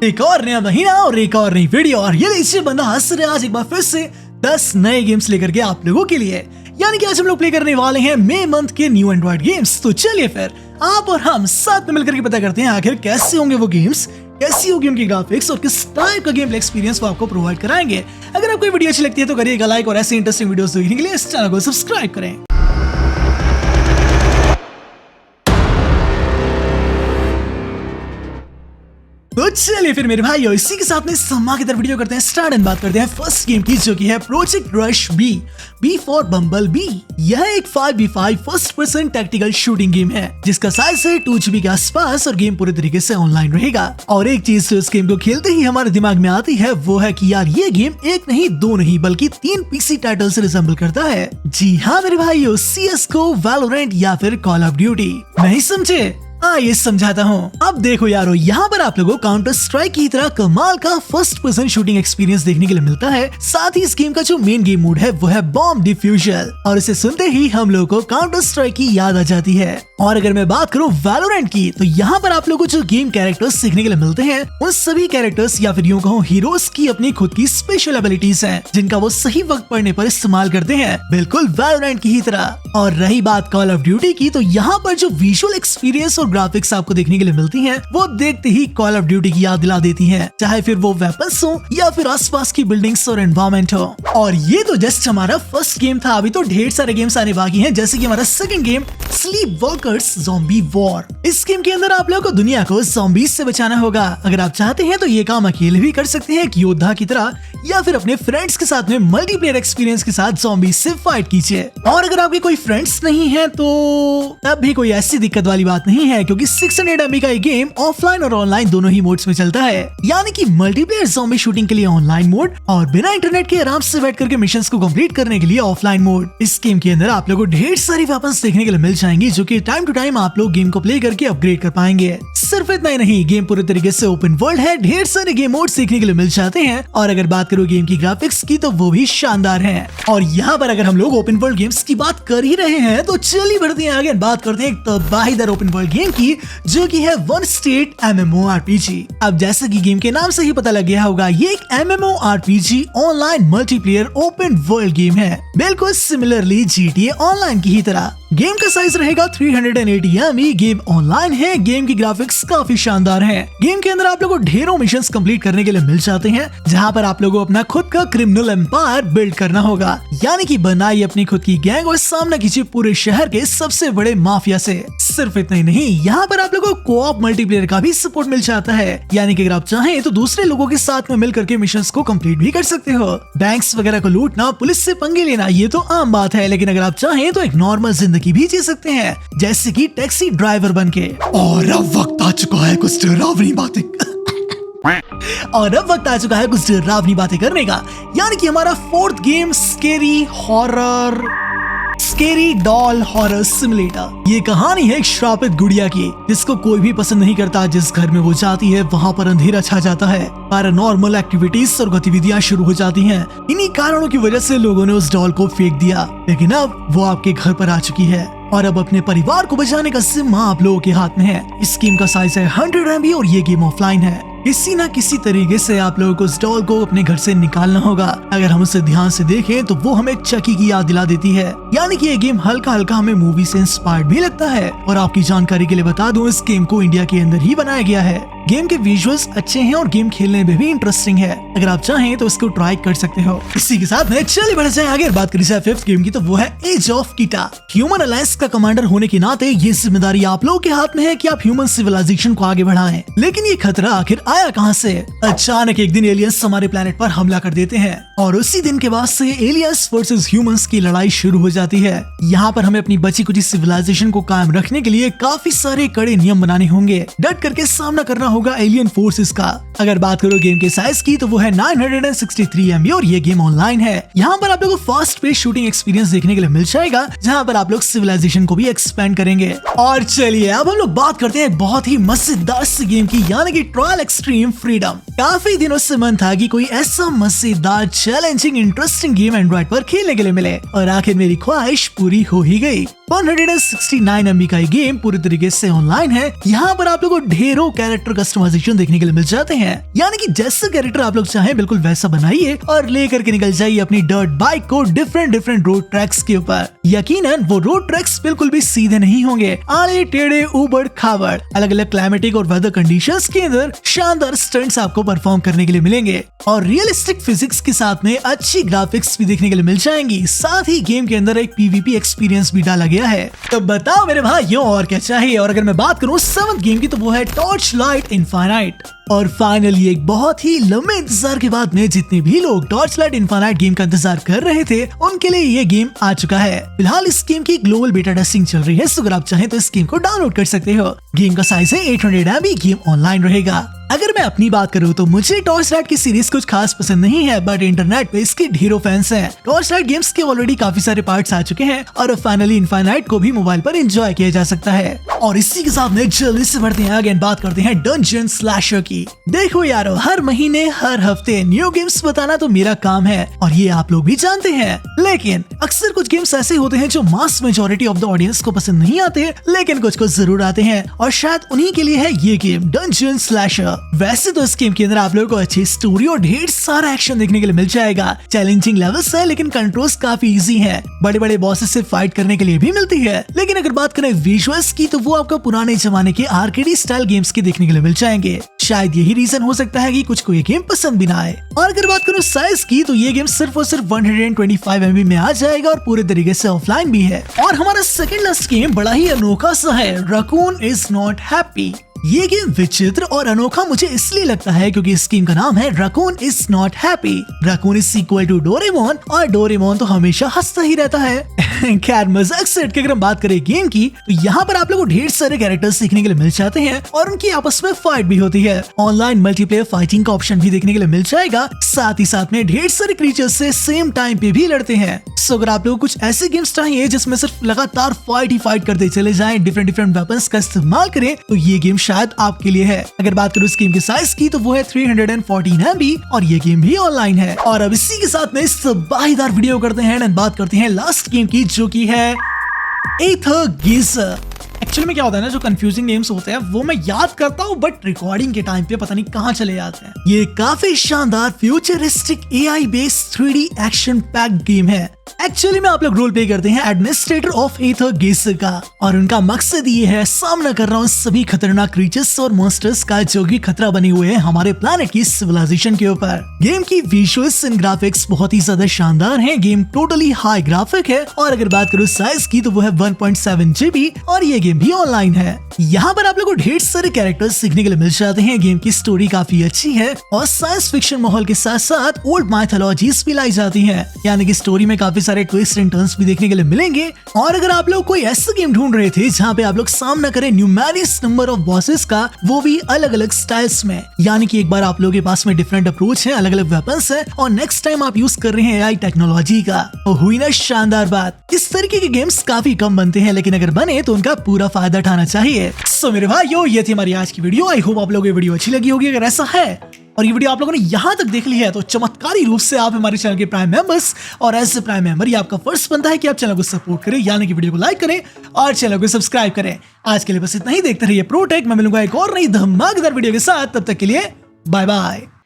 एक और नया महीना और एक और नई वीडियो और ये लीजिए बंदा हंस रहे आज एक बार फिर से 10 नए गेम्स लेकर के आप लोगों के लिए। यानी कि आज हम लोग प्ले करने वाले हैं मई मंथ के न्यू एंड्रॉइड गेम्स। तो चलिए फिर आप और हम साथ में मिलकर के पता करते हैं आखिर कैसे होंगे वो गेम्स, कैसी होगी उनकी ग्राफिक्स और किस टाइप का गेम प्ले एक्सपीरियंस वो आपको प्रोवाइड कराएंगे। अगर आपको वीडियो अच्छी लगती है तो करिएगा लाइक और ऐसे इंटरेस्टिंग वीडियोस देखने के लिए इस चैनल को सब्सक्राइब करें। तो चलिए फिर मेरे भाई इसी के साथ में धमाकेदार वीडियो करते हैं स्टार्ट एंड बात करते हैं फर्स्ट गेम की, जो कि है project rush B for bumble bee. यह एक 5v5 first person tactical shooting game है जिसका साइज है 2 GB के आसपास और गेम पूरे तरीके से ऑनलाइन रहेगा। और एक चीज जो इस गेम को खेलते ही हमारे दिमाग में आती है वो है कि यार ये गेम एक नहीं दो नहीं बल्कि 3 PC टाइटल से रिजेंबल करता है। जी हाँ मेरे भाइयों, CS:GO, वैलोरेंट या फिर कॉल ऑफ ड्यूटी। नहीं समझे? ये समझाता हूँ। अब देखो यारो, यहाँ पर आप लोगों को काउंटर स्ट्राइक की तरह कमाल का फर्स्ट पर्सन शूटिंग एक्सपीरियंस देखने के लिए मिलता है। साथ ही इस गेम का जो मेन गेम मोड है वो है बॉम्ब डिफ्यूजल और इसे सुनते ही हम लोगों को काउंटर स्ट्राइक की याद आ जाती है। और अगर मैं बात करूँ वैलोरेंट की तो यहाँ पर आप लोगों को जो गेम कैरेक्टर्स सीखने के लिए मिलते हैं उन सभी कैरेक्टर्स या फिर यूँ कहूँ हीरोज की अपनी खुद की स्पेशल एबिलिटीज हैं जिनका वो सही वक्त पड़ने पर इस्तेमाल करते हैं, बिल्कुल वैलोरेंट की ही तरह। और रही बात कॉल ऑफ ड्यूटी की तो यहाँ पर जो विजुअल एक्सपीरियंस और ग्राफिक्स आपको देखने के लिए मिलती हैं वो देखते ही कॉल ऑफ ड्यूटी की याद दिला देती हैं, चाहे फिर वो वेपन्स हो या फिर आसपास की बिल्डिंग्स और एनवायरनमेंट हो। और ये तो जस्ट हमारा फर्स्ट गेम था, अभी तो ढेर सारे गेम्स आने बाकी हैं, जैसे कि हमारा second game sleep walkers zombie war. इस गेम के अंदर आप लोगों को दुनिया को ज़ॉम्बीज से बचाना होगा। अगर आप चाहते हैं तो ये काम अकेले भी कर सकते हैं एक योद्धा की तरह या फिर अपने फ्रेंड्स के साथ में मल्टीप्लेयर एक्सपीरियंस के साथ ज़ॉम्बीज से फाइट कीजिए। और अगर आपके कोई फ्रेंड्स नहीं है तो तब भी कोई ऐसी दिक्कत वाली बात नहीं है, क्योंकि 600 MB का ये गेम ऑफलाइन और ऑनलाइन दोनों ही मोड्स में चलता है। यानी कि मल्टीप्लेयर ज़ॉम्बी शूटिंग के लिए ऑनलाइन मोड और बिना इंटरनेट के आराम से बैठ करके मिशंस को कंप्लीट करने के लिए ऑफलाइन मोड। इस गेम के अंदर आप लोगों को ढेर सारी वेपन्स देखने के लिए मिल जाएंगी जो कि टाइम टू टाइम आप लोग गेम को प्ले करके अपग्रेड कर पाएंगे। सिर्फ इतना ही नहीं, गेम पूरे तरीके से ओपन वर्ल्ड है, ढेर सारे गेम मोड सीखने के लिए मिल जाते हैं। और अगर बात करो गेम की ग्राफिक्स की तो वो भी शानदार है। और यहाँ पर अगर हम लोग ओपन वर्ल्ड गेम्स की बात कर ही रहे हैं तो चलिए बढ़ते हैं आगे, बात करते हैं एक तबाहीदार ओपन वर्ल्ड गेम की जो कि है वन स्टेट MMORPG। अब जैसे कि गेम के नाम से ही पता लग गया होगा, ये एक MMORPG online multiplayer open world game है, बिल्कुल सिमिलरली GTA ऑनलाइन की ही तरह। गेम का साइज रहेगा 380 MB। गेम ऑनलाइन है, गेम की ग्राफिक्स काफी शानदार है। गेम के अंदर आप लोगों को ढेरों मिशंस कंप्लीट करने के लिए मिल जाते हैं जहां पर आप लोगों को अपना खुद का क्रिमिनल एम्पायर बिल्ड करना होगा। यानी कि बनाइए अपनी खुद की गैंग और सामना कीजिए पूरे शहर के सबसे बड़े माफिया से। सिर्फ इतना ही नहीं, यहाँ पर आप लोगों को कोऑप मल्टीप्लेयर का भी सपोर्ट मिल जाता है। यानी कि अगर आप चाहें तो दूसरे लोगों के साथ में मिल करके मिशंस को कंप्लीट भी कर सकते हो। बैंक्स वगैरह को लूटना, पुलिस से पंगे लेना ये तो आम बात है, लेकिन अगर आप चाहें तो एक नॉर्मल जिंदगी भी जी सकते हैं, जैसे कि टैक्सी ड्राइवर बनके। और अब वक्त आ चुका है कुछ डरावनी बातें करने का, यानी कि हमारा fourth game scary doll horror simulator. ये कहानी है एक श्रापित गुड़िया की जिसको कोई भी पसंद नहीं करता। जिस घर में वो जाती है वहाँ पर अंधेरा छा जाता है, पैरानॉर्मल एक्टिविटीज और गतिविधियाँ शुरू हो जाती हैं। इन्हीं कारणों की वजह से लोगों ने उस डॉल को फेंक दिया, लेकिन अब वो आपके घर पर आ चुकी है और अब अपने परिवार को बचाने का जिम्मा आप लोगों के हाथ में है। इस गेम का साइज है 100 MB और ये गेम ऑफलाइन है। किसी न किसी तरीके से आप लोगों को उस डॉल को अपने घर से निकालना होगा। अगर हम उसे ध्यान से देखें तो वो हमें चकी की याद दिला देती है। यानी कि ये गेम हल्का हल्का हमें मूवी से इंस्पायर्ड भी लगता है। और आपकी जानकारी के लिए बता दूं, इस गेम को इंडिया के अंदर ही बनाया गया है। गेम के विजुअल्स अच्छे हैं और गेम खेलने में भी इंटरेस्टिंग है। अगर आप चाहें तो इसको ट्राई कर सकते हो। इसी के साथ में चलिए बढ़ते हैं आगे, बात करें फिफ्थ गेम की तो वो है एज ऑफ कीटा। ह्यूमन अलायंस का कमांडर होने के नाते ये जिम्मेदारी आप लोगों के हाथ में है कि आप ह्यूमन सिविलाइजेशन को आगे बढ़ाएं। लेकिन ये खतरा आखिर आया कहां से? अचानक एक दिन एलियंस हमारे प्लेनेट पर हमला कर देते हैं और उसी दिन के बाद से एलियंस वर्सेस ह्यूमंस की लड़ाई शुरू हो जाती है। यहाँ पर हमें अपनी बची कुची सिविलाइजेशन को कायम रखने के लिए काफी सारे कड़े नियम बनाने होंगे। डट करके सामना करना होगा एलियन फोर्सेस का। अगर बात करो गेम के साइज की तो वो है 963 MB और ये गेम ऑनलाइन है। यहाँ पर आप लोगों को फास्ट पेस शूटिंग एक्सपीरियंस देखने के लिए मिल जाएगा, जहाँ पर आप लोग सिविलाइजेशन को भी एक्सपेंड करेंगे। और चलिए अब हम लोग बात करते हैं बहुत ही मजेदार सी गेम की, यानी कि ट्रायल एक्सट्रीम फ्रीडम। काफी दिनों से मन था कि कोई ऐसा मजेदार चैलेंजिंग इंटरेस्टिंग गेम एंड्रॉइड पर खेलने के लिए मिले और आखिर मेरी ख्वाहिश पूरी हो ही गई। 169 MB का ये गेम पूरी तरीके से ऑनलाइन है। यहाँ पर आप लोगों को ढेरों कैरेक्टर कस्टमाइजेशन देखने के लिए मिल जाते हैं, यानी कि जैसा कैरेक्टर आप लोग चाहें बिल्कुल वैसा बनाइए और लेकर के निकल जाइए अपनी डर्ट बाइक को डिफरेंट रोड ट्रैक्स के ऊपर। यकीनन वो रोड ट्रैक्स बिल्कुल भी सीधे नहीं होंगे, आड़े टेढ़े उबड़ खाबड़ अलग अलग क्लाइमेटिक और वेदर कंडीशंस के अंदर शानदार स्टंट्स आपको परफॉर्म करने के लिए मिलेंगे और रियलिस्टिक फिजिक्स के साथ में अच्छी ग्राफिक्स भी देखने के लिए मिल जाएंगी। साथ ही गेम के अंदर एक PvP एक्सपीरियंस भी डाला गया है। तो बताओ मेरे भाइयों और क्या चाहिए। और अगर मैं बात करूं 7th गेम की तो वो है टॉर्च लाइट इनफाइनाइट। और फाइनली एक बहुत ही लंबे इंतजार के बाद में जितने भी लोग टॉर्च लाइट इनफाइनाइट गेम का इंतजार कर रहे थे उनके लिए ये गेम आ चुका है। फिलहाल इस गेम की ग्लोबल बीटा टेस्टिंग चल रही है, सो अगर आप चाहें तो इस गेम को डाउनलोड कर सकते हो। गेम का साइज है 800 MB। गेम ऑनलाइन रहेगा। अगर मैं अपनी बात करूं तो मुझे टॉर्च लाइट की सीरीज कुछ खास पसंद नहीं है, बट इंटरनेट पे इसके ढेरों फैंस हैं। टॉर्च लाइट गेम्स के ऑलरेडी काफी सारे पार्ट्स आ चुके हैं और फाइनली इनफाइनाइट को भी मोबाइल पर एंजॉय किया जा सकता है। और इसी के साथ में जल्दी से बढ़ते हैं आगे, बात करते हैं डंजन स्लैशर की। देखो यारो, हर महीने हर हफ्ते न्यू गेम्स बताना तो मेरा काम है और ये आप लोग भी जानते हैं, लेकिन अक्सर कुछ गेम्स ऐसे होते हैं जो मास मेजोरिटी ऑफ द ऑडियंस को पसंद नहीं आते, लेकिन कुछ को जरूर आते हैं और शायद उन्हीं के लिए है ये गेम डंजन स्लैशर। वैसे तो इस गेम के अंदर आप लोगों को अच्छी स्टोरी और ढेर सारा एक्शन देखने के लिए मिल जाएगा। चैलेंजिंग लेवल्स है लेकिन कंट्रोल्स काफी इजी हैं। बड़े बड़े बॉसेस से फाइट करने के लिए भी मिलती है। लेकिन अगर बात करें विजुअल्स की तो वो आपको पुराने जमाने के आर्केडी स्टाइल गेम्स के देखने के लिए मिल जाएंगे। शायद यही रीजन हो सकता है कि कुछ को ये गेम पसंद भी ना आए। और अगर बात करूं साइज की तो ये गेम सिर्फ और सिर्फ 125 MB में आ जाएगा और पूरे तरीके से ऑफलाइन भी है। और हमारा सेकंड लास्ट गेम बड़ा ही अनोखा सा है, रकून इज नॉट हैप्पी। ये गेम विचित्र और अनोखा मुझे इसलिए लगता है क्योंकि इस गेम का नाम है raccoon is not happy. Raccoon is equal to Doraemon और डोरेमोन तो हमेशा हंसता ही रहता है। खैर मजाक से हटके अगर हम बात करें गेम की तो यहाँ पर आप लोगों को ढेर सारे कैरेक्टर्स सीखने के लिए मिल जाते हैं और उनकी आपस में फाइट भी होती है। ऑनलाइन मल्टीप्लेयर फाइटिंग का ऑप्शन भी देखने के लिए मिल जाएगा। साथ ही साथ में ढेर सारे क्रीचर्स से सेम टाइम पे भी लड़ते हैं। सो अगर आप लोगों को कुछ ऐसे गेम्स चाहिए जिसमें सिर्फ लगातार फाइट ही फाइट करते चले जाएं, डिफरेंट वेपन्स का इस्तेमाल करें, तो ये गेम शायद आपके लिए है। अगर बात करूं इस गेम के साइज की तो वो है 314 MB और ये गेम भी ऑनलाइन है। और अब इसी के साथ में इस तबाहीदार वीडियो करते हैं एंड बात करते हैं लास्ट गेम की, जो की है एथर गीजर। एक्चुअली में क्या होता है ना, जो कंफ्यूजिंग नेम्स होते हैं वो मैं याद करता हूँ बट रिकॉर्डिंग के टाइम पे पता नहीं कहाँ चले जाते हैं। ये काफी शानदार futuristic AI based 3D action packed game है। एक्चुअली में आप लोग रोल प्ले करते हैं एडमिनिस्ट्रेटर ऑफ एथर गीजर का और उनका मकसद ये है सामना कर रहा हूँ सभी खतरनाक क्रीचर्स और मॉन्स्टर्स का जो कि खतरा बने हुए हैं हमारे प्लैनेट की सिविलाइजेशन के ऊपर। गेम की विजुअल्स एंड ग्राफिक्स बहुत ही ज्यादा शानदार हैं। गेम टोटली हाई ग्राफिक है और अगर बात करूँ साइज की तो वो है 1.7 GB और ये गेम भी ऑनलाइन है। यहाँ पर आप लोग को ढेर सारे कैरेक्टर्स सीखने के लिए मिल जाते हैं। गेम की स्टोरी काफी अच्छी है और साइंस फिक्शन माहौल के साथ साथ ओल्ड माइथोलॉजीज भी लाई जाती हैं, यानी कि स्टोरी में काफी सारे ट्विस्ट एंड टर्न्स भी देखने के लिए मिलेंगे। और अगर आप लोग कोई ऐसा गेम ढूंढ रहे थे जहाँ पे आप लोग सामना करें न्यूमेरियस नंबर ऑफ बॉसेस का, वो भी अलग अलग स्टाइल्स में, यानी कि एक बार आप लोगों के पास में डिफरेंट अप्रोच है, अलग अलग वेपन्स है और नेक्स्ट टाइम आप यूज कर रहे हैं AI टेक्नोलॉजी का, तो हुई ना शानदार बात। इस तरीके के गेम्स काफी कम बनते हैं, लेकिन अगर बने तो उनका पूरा फायदा उठाना चाहिए। सो मेरे भाइयों, ये थी हमारी आज की वीडियो। आई होप आप लोगों को ये वीडियो अच्छी लगी होगी। अगर ऐसा है और ये वीडियो आप लोगों ने यहाँ तक देख ली है तो चमत्कारी रूप से आप हमारे चैनल के प्राइम मेंबर्स, और एज ए प्राइम मेंबर ये आपका फर्ज बनता है कि आप चैनल को सपोर्ट करें, यानी कि वीडियो को लाइक करें और चैनल को सब्सक्राइब करें। आज के लिए बस इतना ही। देखते रहिए प्रोटेक। मैं मिलूंगा एक और नई धमाकेदार वीडियो के साथ। तब तक के लिए बाय बाय।